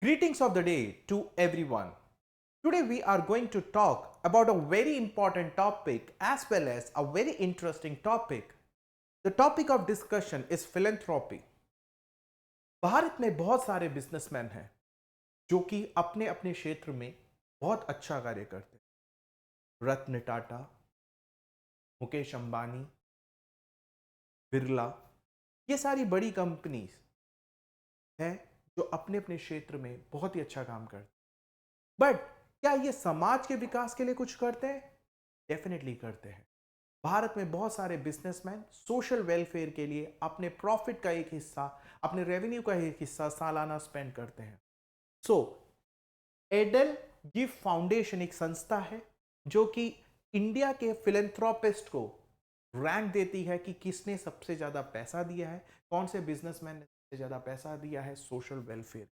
Greetings of the day to everyone. Today we are going to talk about a very important topic as well as a very interesting topic. The topic of discussion is philanthropy. Bharat में बहुत सारे businessman हैं जो कि अपने अपने क्षेत्र में बहुत अच्छा कार्य करते हैं। रत्न टाटा, मुकेश अंबानी, बिरला, ये सारी बड़ी कंपनीज हैं जो अपने अपने क्षेत्र में बहुत ही अच्छा काम करते हैं। बट क्या ये समाज के विकास के लिए कुछ करते हैं? डेफिनेटली करते हैं। भारत में बहुत सारे बिजनेसमैन सोशल वेलफेयर के लिए अपने प्रॉफिट का एक हिस्सा, अपने रेवेन्यू का एक हिस्सा सालाना स्पेंड करते हैं। सो एडल गिफ्ट फाउंडेशन एक संस्था है जो कि इंडिया के फिलेंथ्रोपिस्ट को रैंक देती है कि किसने सबसे ज्यादा पैसा दिया है, कौन से बिजनेसमैन ने सबसे ज्यादा पैसा दिया है सोशल वेलफेयर।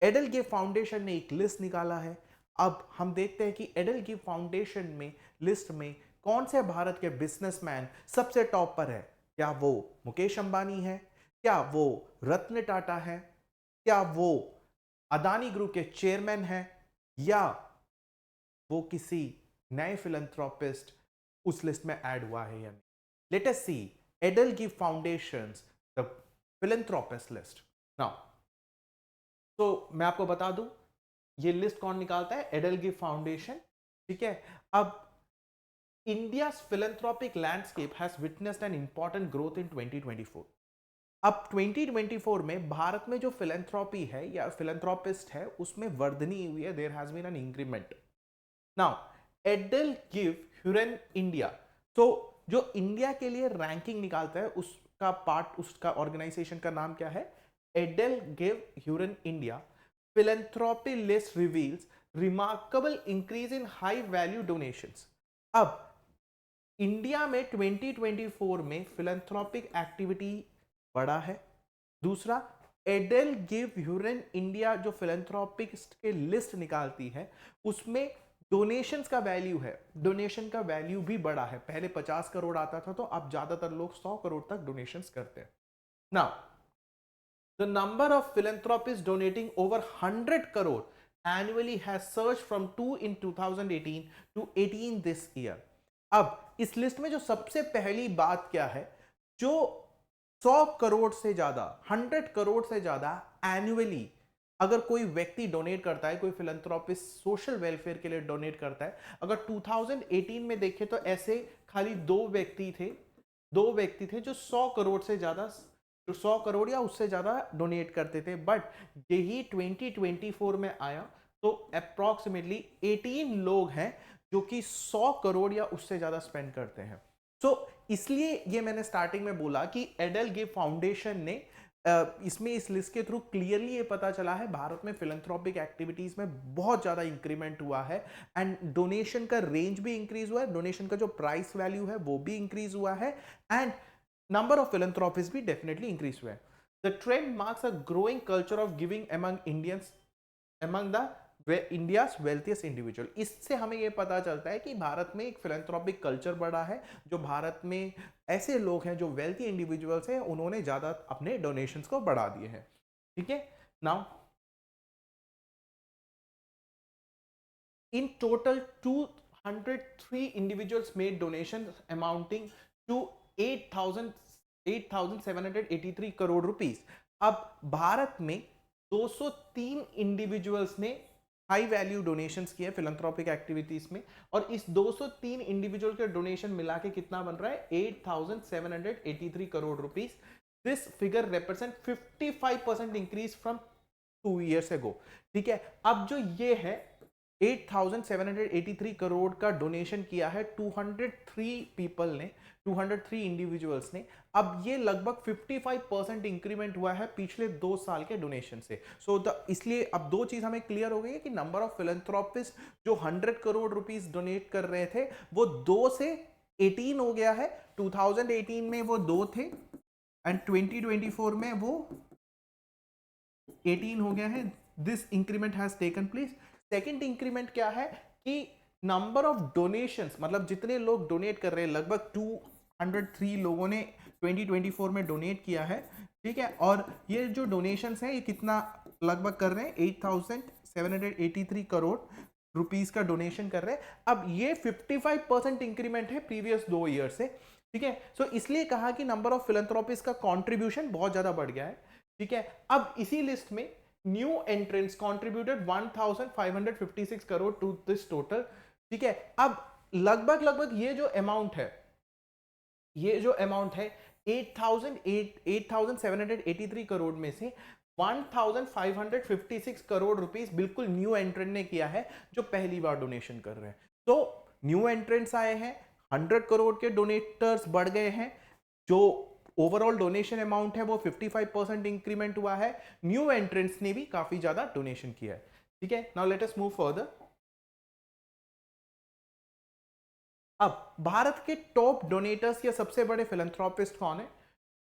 एडल गिफ्ट फाउंडेशन ने एक लिस्ट निकाला है। अब हम देखते हैं कि एडल गिफ्ट फाउंडेशन में लिस्ट में कौन से भारत के बिजनेसमैन सबसे टॉप पर है। क्या वो मुकेश अंबानी है? क्या वो रत्न टाटा है? क्या वो अदानी ग्रुप के चेयरमैन हैं? या वो किसी नए फिलंथ्रोपिस्ट उस लिस्ट में ऐड हुआ है या नहीं? Late us see EdelGive foundations the philanthropist list now. तो मैं आपको बता दूं ये लिस्ट कौन निकालता है? एडल गिफ्ट फाउंडेशन। ठीक है। अब India philanthropic landscape has witnessed an important growth in 2024। अब 2024 में भारत में जो फिलेंथ्रोपी है या फिलेंथ्रोपिस्ट है उसमें वर्धनी हुई है। There has been an increment. Now EdelGive Hurun India, तो जो इंडिया के लिए रैंकिंग निकालता है उसका पार्ट, उसका ऑर्गेनाइजेशन का नाम क्या है? EdelGive Hurun India philanthropy list reveals remarkable increase in high value donations। अब इंडिया में 2024 में फिलेंथ्रोपिक एक्टिविटी बढ़ा है। दूसरा, एडल गिव ह्यूरन इंडिया जो फिलेंथ्रोपिस्ट के लिस्ट निकालती है उसमें डोनेशंस का वैल्यू है, डोनेशन का वैल्यू भी बढ़ा है। पहले 50 करोड़ आता था तो अब ज्यादातर लोग 100 करोड़ तक डोनेशंस करते हैं। Now the number of philanthropists donating over 100 crore annually has surged from 2 in 2018 to 18 this year। अब इस लिस्ट में जो सबसे पहली बात क्या है, जो 100 करोड़ से ज्यादा, 100 करोड़ से ज्यादा एनुअली अगर कोई व्यक्ति डोनेट करता है, कोई फिलंथ्रोपिस्ट सोशल वेलफेयर के लिए डोनेट करता है, अगर 2018 में देखें तो ऐसे खाली दो व्यक्ति थे जो 100 करोड़ से ज्यादा, 100 करोड़ या उससे ज्यादा डोनेट करते थे। बट यही 2024 में आया तो अप्रोक्सीमेटली 18 लोग हैं जो कि 100 करोड़ या उससे ज्यादा स्पेंड करते हैं। सो इसलिए ये मैंने स्टार्टिंग में बोला कि एडल गिव फाउंडेशन ने इसमें इस लिस्ट के थ्रू क्लियरली ये पता चला है भारत में फिलंथ्रोपिक एक्टिविटीज में बहुत ज्यादा इंक्रीमेंट हुआ है एंड डोनेशन का रेंज भी इंक्रीज हुआ है, डोनेशन का जो प्राइस वैल्यू है वो भी इंक्रीज हुआ है एंड number of philanthropists भी definitely increase हुए हैं। The trend marks a growing culture of giving among Indians, among the India's wealthiest individual। इससे हमें ये पता चलता है कि भारत में एक philanthropic culture बढ़ा है, जो भारत में ऐसे लोग हैं जो wealthy individuals हैं, उन्होंने ज़्यादा अपने donations को बढ़ा दिए हैं। ठीक है। Now in total 203 individuals made donations amounting to 8,783 crore rupees. अब भारत में 203 इंडिविजुअल्स ने हाई वैल्यू डोनेशंस किए फिलंथ्रोपिक एक्टिविटीज में, और इस 203 इंडिविजुअल के डोनेशन मिला के कितना बन रहा है? 8,783 crore rupees. This figure represent 55% increase from 2 years ago। ठीक है। अब जो ये है 8,783 करोड़ का डोनेशन किया है 203 पीपल ने, 203 इंडिविजुअल्स ने। अब ये लगभग 55% इंक्रीमेंट हुआ है पिछले 2 साल के डोनेशन से। इसलिए अब दो चीज हमें क्लियर हो गई है कि नंबर ऑफ फिलंथ्रोपिस्ट जो 100 करोड़ रुपीस डोनेट कर रहे थे वो 2 से 18 हो गया है। 2018 में वो 2 थे एंड 2024 में वो 18 हो गया है। This increment has taken place. Second increment क्या है कि नंबर ऑफ डोनेशंस, मतलब जितने लोग डोनेट कर रहे हैं लगभग 103 लोगों ने 2024 में डोनेट किया है, ठीक है। और ये जो डोनेशंस हैं ये कितना लगभग कर रहे हैं, 8,783 करोड़ रुपीस का डोनेशन कर रहे हैं। अब ये 55% इंक्रीमेंट है प्रीवियस 2 ईयर से, ठीक है। सो इसलिए कहा कि नंबर ऑफ फिलैंथ्रोपिस्ट का कंट्रीब्यूशन बहुत ज्यादा बढ़ गया है, ठीक है। अब इसी लिस्ट में new entrants contributed 1,556 crore to this total, ठीक है। अब लगभग लगभग ये जो अमाउंट है, ये जो अमाउंट है 8,783 करोड़ में से 1,556 करोड़ रुपीस बिल्कुल न्यू एंट्रेंट ने किया है, जो पहली बार डोनेशन कर रहे हैं। तो न्यू एंट्रेंट्स आए हैं, 100 करोड़ के डोनेटर्स बढ़ गए हैं, जो ओवरऑल डोनेशन अमाउंट है वो 55% इंक्रीमेंट हुआ है। न्यू एंट्रेंट्स ने भी काफी ज्यादा डोनेशन किया है, ठीक है। Now let us move further. अब भारत के टॉप डोनेटर्स या सबसे बड़े फिलैंथ्रोपिस्ट कौन है?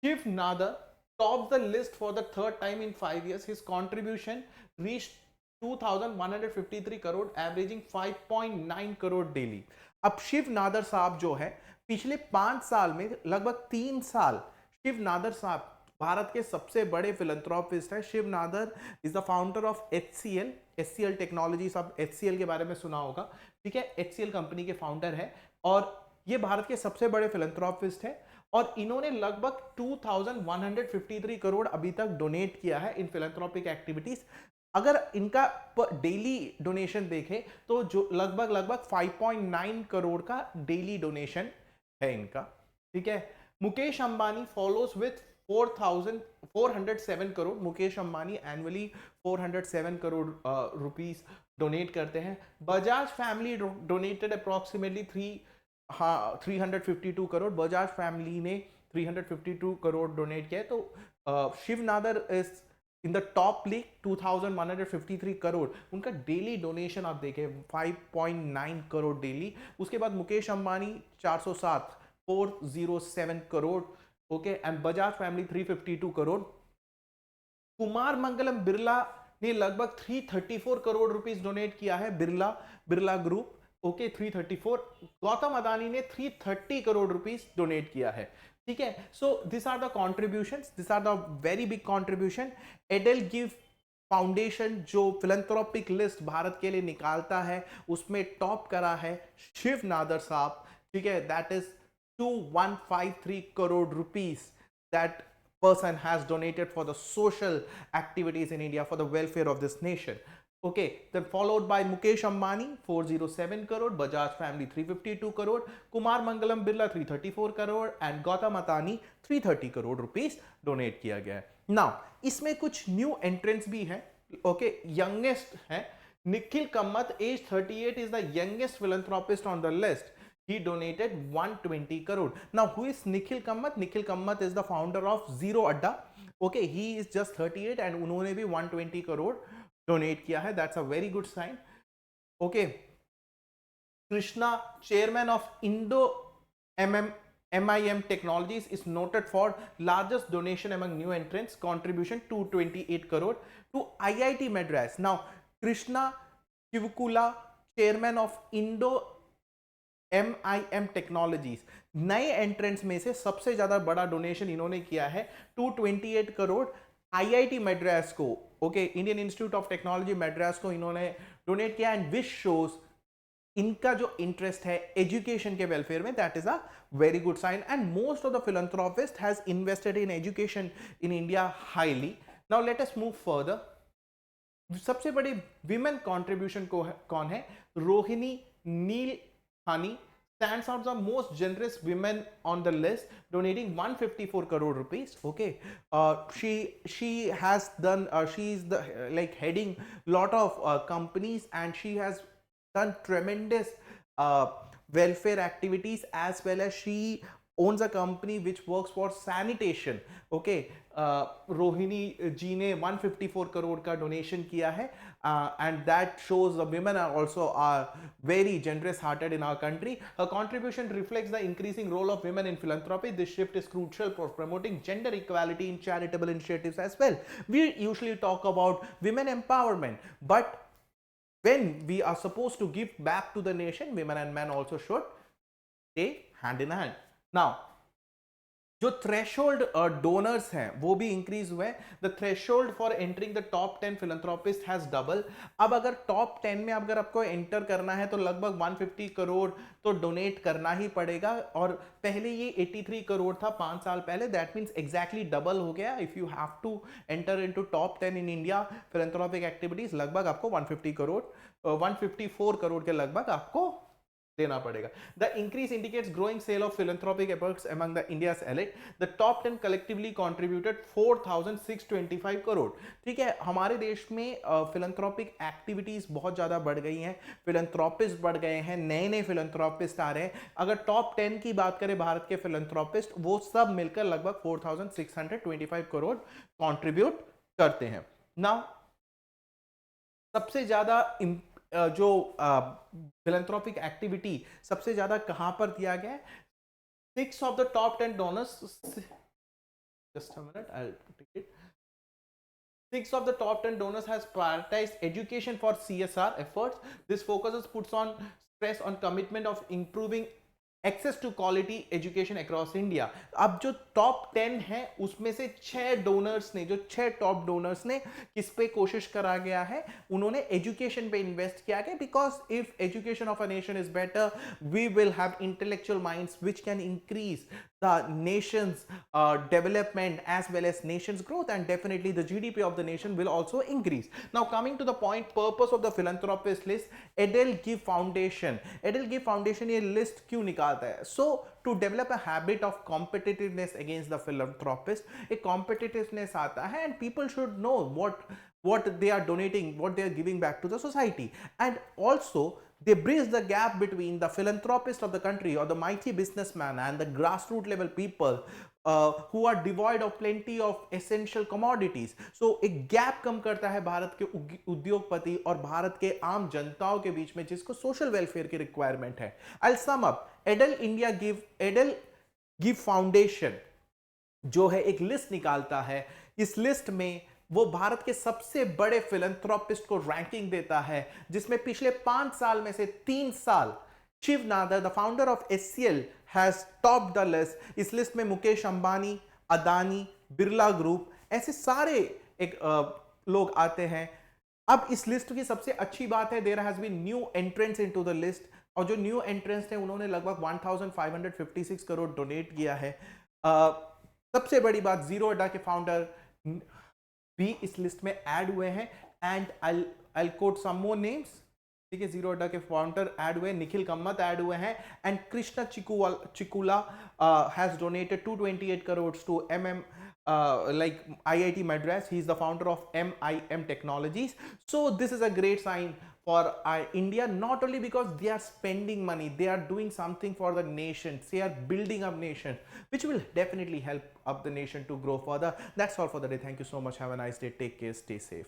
Shiv Nadar tops the list for the third time in 5 years. His contribution reached 2,153 crore, averaging 5.9 crore daily. अब शिव नादर साहब जो है पिछले 5 साल में लगभग 3 साल, शिव नादर साहब भारत के सबसे बड़े फिलैंथ्रोपिस्ट है। Shiv Nadar is the founder of HCL technology. सब HCL के बारे में सुना होगा, ठीक है। HCL कंपनी के फाउंडर है और ये भारत के सबसे बड़े फिलैंथ्रोपिस्ट है और इन्होंने लगभग 2,153 करोड़ अभी तक डोनेट किया है इन फिलैंथ्रोपिक एक्टिविटीज। अगर इनका डेली डोनेशन देखें तो जो लगभग 5.9 करोड़ का डेली डोनेशन है इनका, ठीक है। Mukesh Ambani follows with 4,407 crore. Mukesh Ambani annually 407 crore rupees donate करते हैं। Bajaj family donated approximately 352 crore. Bajaj family ने 352 करोड़ डोनेट किया। तो Shiv Nadar is in the top league, 2,153 crore उनका डेली डोनेशन आप देखें, 5.9 करोड़ डेली। उसके बाद Mukesh Ambani 407 crore, okay, and Bajaj family 352 crore. Kumar Mangalam Birla ने लगभग 334 करोड़ रुपीस डोनेट किया है, बिरला ग्रुप, ओके, 334। गौतम अदानी ने 330 करोड़ रुपीस डोनेट किया है, ठीक है। So this are the contributions, this are the very big contribution. EdelGive foundation जो फिलैंथ्रोपिक लिस्ट भारत के लिए निकालता है उसमें टॉप करा है शिव नादर साहब, ठीक है। That is 2,153 crore rupees that person has donated for the social activities in India for the welfare of this nation. Okay, then followed by Mukesh Ambani 407 crore, Bajaj family 352 crore, Kumar Mangalam Birla 334 crore and Gautam Adani 330 crore rupees donate किया गया है। Now इसमें कुछ new entrants भी हैं, okay, youngest है Nikhil Kamat, age 38, is the youngest philanthropist on the list. He donated 120 crore. Now, who is Nikhil Kammat? Nikhil Kammat is the founder of Zero Adda. Okay, he is just 38 and उन्होंने भी 120 crore donate किया है. That's a very good sign. Okay, Krishna, chairman of Indo MIM Technologies, is noted for largest donation among new entrants, contribution 228 crore to IIT Madras. Now, Krishna Kivukula, chairman of Indo MIM technologies, नए entrants में से सबसे ज्यादा बड़ा donation इन्होंने किया है 228 crore IIT Madras को, okay, Indian institute of technology Madras को इन्होंने डोनेट किया। एंड विच शोज इनका जो इंटरेस्ट है एजुकेशन के वेलफेयर में, that is a very good sign. And most of the philanthropist has invested in education in India highly. Now let us move further. सबसे बड़ी विमेन कॉन्ट्रीब्यूशन कौन है? Rohini नीलखानी stands out the most generous women on the list, donating 154 crore rupees. Okay, she has done she is the like heading lot of companies and she has done tremendous welfare activities, as well as she owns a company which works for sanitation. Okay, Rohini जी ने 154 करोड़ का donation किया है, and that shows the women are also very generous hearted in our country. Her contribution reflects the increasing role of women in philanthropy. This shift is crucial for promoting gender equality in charitable initiatives as well. We usually talk about women empowerment, but when we are supposed to give back to the nation, women and men also should stay hand in hand. Now, जो threshold donors हैं वो भी increase हुए हैं। The threshold for entering the top 10 philanthropist has double. अब अगर top 10 में अगर आपको एंटर करना है तो लगभग 150 करोड़ तो डोनेट करना ही पड़ेगा, और पहले ये 83 करोड़ था 5 साल पहले। दैट मींस एग्जैक्टली डबल हो गया। If you have to enter into top 10 in India philanthropic activities, लगभग आपको 150 करोड़ 154 करोड़ के लगभग आपको देना पड़ेगा। The increase indicates growing sale of philanthropic efforts among the India's elite. The top 10 collectively contributed 4,625 crore. ठीक है, हमारे देश में फिलैंथ्रोपिक एक्टिविटीज बहुत ज्यादा बढ़ गई हैं, फिलैंथ्रोपिस्ट बढ़ गए हैं, नए नए फिलैंथ्रोपिस्ट आ रहे हैं। अगर टॉप 10 की बात करें भारत के फिलैंथ्रोपिस्ट, वो सब मिलकर लगभग 4,625 करोड़ कंट्रीब्यूट करते हैं। नाउ सबसे ज्यादा जो फिलैंथ्रोपिक एक्टिविटी सबसे ज्यादा कहां पर दिया गया है? 6 of the top 10 donors, just a minute, I will take it. 6 of the top 10 donors has prioritized education for CSR efforts. This focuses puts on stress on commitment of improving access to quality education across India. अब जो top 10 है उसमें से 6 donors ने, जो 6 top donors ने किस पे कोशिश करा गया है? उन्होंने एजुकेशन पे इन्वेस्ट किया गया, because if education of a nation is better, we will have intellectual minds which can increase the nation's development as well as nation's growth, and definitely the GDP of the nation will also increase. Now coming to the point, purpose of the philanthropist list, Edelgive Foundation, Edelgive Foundation ये list क्यों निकालता है? So to develop a habit of competitiveness against the philanthropist, एक competitiveness आता है, and people should know what they are donating, what they are giving back to the society, and also they bridge the gap between the philanthropist of the country or the mighty businessman and the grassroots level people who are devoid of plenty of essential commodities. So एक gap कम करता है भारत के उद्योगपति और भारत के आम जनताओं के बीच में, जिसको सोशल वेलफेयर की रिक्वायरमेंट है। I'll sum up. Edelgive foundation जो है एक लिस्ट निकालता है। इस लिस्ट में वो भारत के सबसे बड़े फिलैंथ्रोपिस्ट को रैंकिंग देता है, जिसमें पिछले 5 साल में से 3 साल Shiv Nadar, the founder of HCL, has top the list. इस लिस्ट में मुकेश अंबानी, अदानी, बिरला ग्रुप, ऐसे सारे एक लोग आते हैं। अब इस लिस्ट की सबसे अच्छी बात है, there has been new entrants into the list, और जो न्यू एंट्रेंस थे उन्होंने लगभग 1556 करोड़ डोनेट किया है। सबसे बड़ी बात, जीरो अड्डा के फाउंडर भी इस लिस्ट में ऐड हुए हैं, and I quote some more names. ठीक है, जीरो अड्डा के फाउंडर ऐड हुए, निखिल कम्मत ऐड हुए हैं, and Krishna Chivukula has donated 228 crore to MM like IIT Madras. He is the founder of MIM Technologies. So this is a great sign for India, not only because they are spending money, they are doing something for the nation, they are building up nation, which will definitely help up the nation to grow further. That's all for the day. Thank you so much. Have a nice day. Take care. Stay safe.